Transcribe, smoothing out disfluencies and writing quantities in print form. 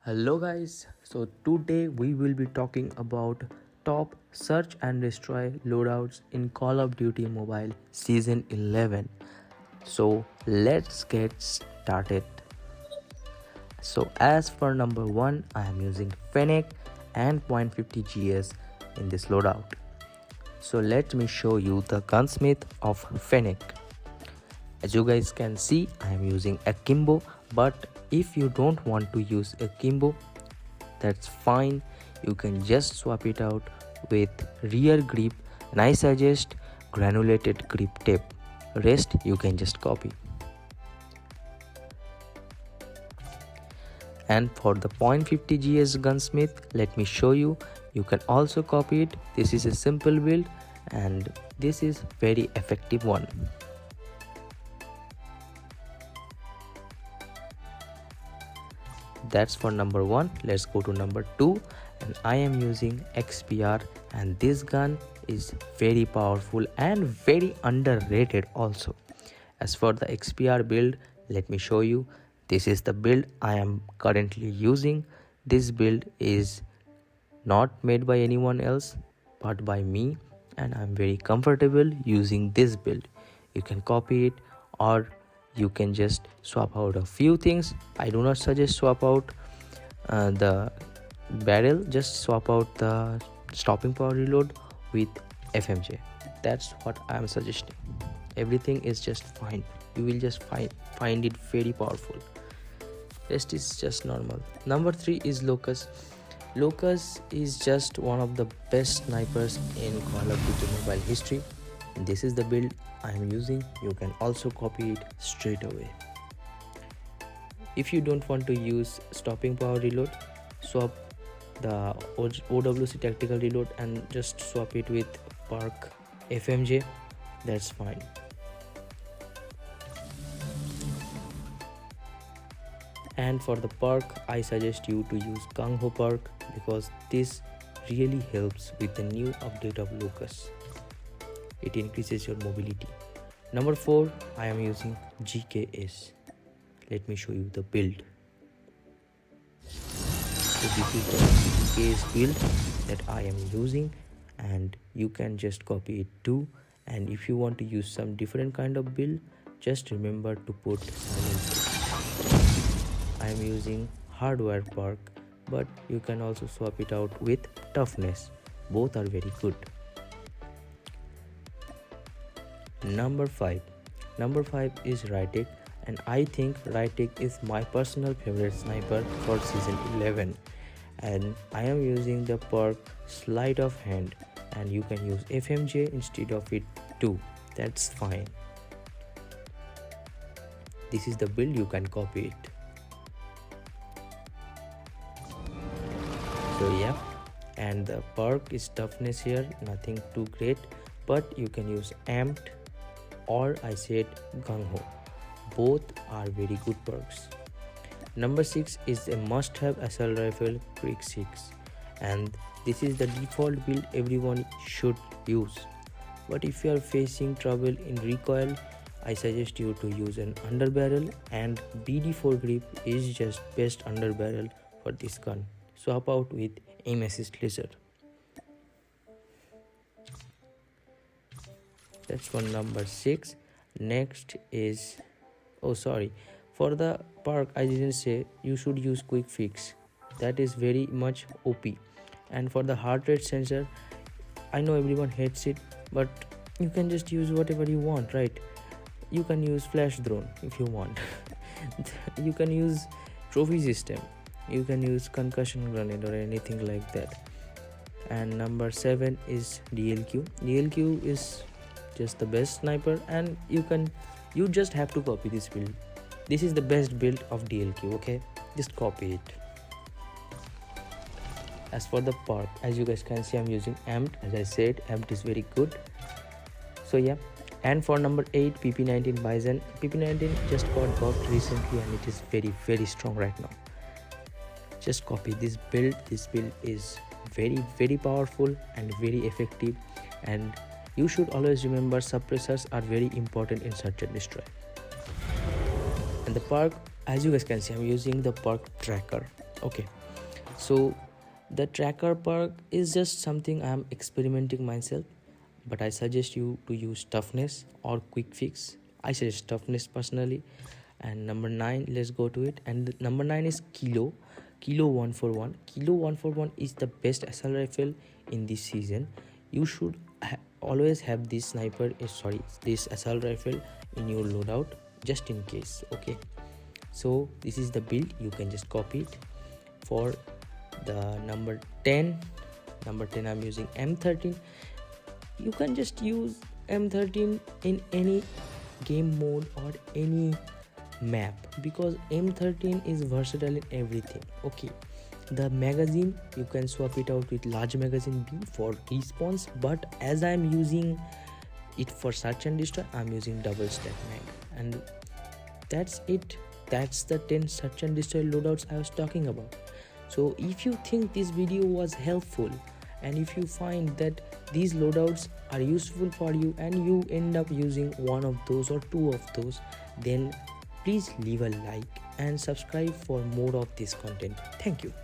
Hello guys, so today we will be talking about top search and destroy loadouts in Call of Duty Mobile Season 11. So let's get started. So as for number 1, I am using Fennec and .50 GS in this loadout. So let me show you the gunsmith of Fennec. As you guys can see, I am using akimbo, but if you don't want to use akimbo, that's fine. You can just swap it out with rear grip, and I suggest granulated grip tape. Rest you can just copy. And for the .50 GS gunsmith, let me show you. You can also copy it. This is a simple build and this is very effective one. That's for number 1. Let's go to number 2, and I am using XPR, and this gun is very powerful and very underrated also. As for the XPR build, let me show you. This is the build I am currently using. This build is not made by anyone else but by me, and I'm very comfortable using this build. You can copy it or you can just swap out a few things. I do not suggest swap out the barrel, just swap out the stopping power reload with FMJ. That's what I am suggesting. Everything is just fine. You will just find it very powerful. Rest is just normal. Number 3 is Locus. Locus is just one of the best snipers in Call of Duty Mobile history. This is the build I am using. You can also copy it straight away. If you don't want to use stopping power reload, swap the OWC tactical reload and just swap it with Park FMJ. That's fine. And for the perk, I suggest you to use Gung Ho perk because this really helps with the new update of Locus. It increases your mobility. Number 4, I am using GKS. Let me show you the build. So this is the GKS build that I am using, and you can just copy it too. And if you want to use some different kind of build, just remember to put silencer. I am using hardware perk, but you can also swap it out with toughness. Both are very good. Number 5 is Rytek, and I think Rytek is my personal favorite sniper for season 11, and I am using the perk sleight of hand, and you can use FMJ instead of it too. That's fine. This is the build, you can copy it. So yeah, and the perk is toughness here, nothing too great, but you can use amped or I said Gung Ho. Both are very good perks. Number 6 is a must-have assault rifle Quick 6, and this is the default build everyone should use. But if you are facing trouble in recoil, I suggest you to use an underbarrel, and BD4 grip is just best underbarrel for this gun. Swap out with aim assist laser. That's for number 6. Next is, for the perk I didn't say you should use quick fix. That is very much OP. And for the heart rate sensor, I know everyone hates it, but you can just use whatever you want, right? You can use flash drone if you want. You can use trophy system. You can use concussion grenade or anything like that. And number 7 is DLQ. DLQ is just the best sniper, and you just have to copy this build. This is the best build of DLQ, okay? Just copy it. As for the perk, as you guys can see, I'm using amped. As I said, amped is very good. So yeah. And for number 8, PP19 Ryzen. PP19 just got buffed recently and it is very strong right now. Just copy this build. This build is very powerful and very effective, and you should always remember suppressors are very important in search and destroy. And the perk, as you guys can see, I'm using the perk tracker. Okay, So the tracker perk is just something I'm experimenting myself, but I suggest you to use toughness or quick fix. I suggest toughness personally. And number 9, let's go to it. And number 9 is Kilo 141. Kilo 141 is the best assault rifle in this season. You should always have this this assault rifle in your loadout just in case. Okay, so this is the build. You can just copy it. For the number 10, I'm using M13. You can just use M13 in any game mode or any map, because M13 is versatile in everything. Okay, the magazine, you can swap it out with large magazine B for respawns, but as I'm using it for search and destroy, I'm using double stack mag. And that's it. That's the 10 search and destroy loadouts I was talking about. So if you think this video was helpful, and if you find that these loadouts are useful for you and you end up using one of those or two of those, then please leave a like and subscribe for more of this content. Thank you.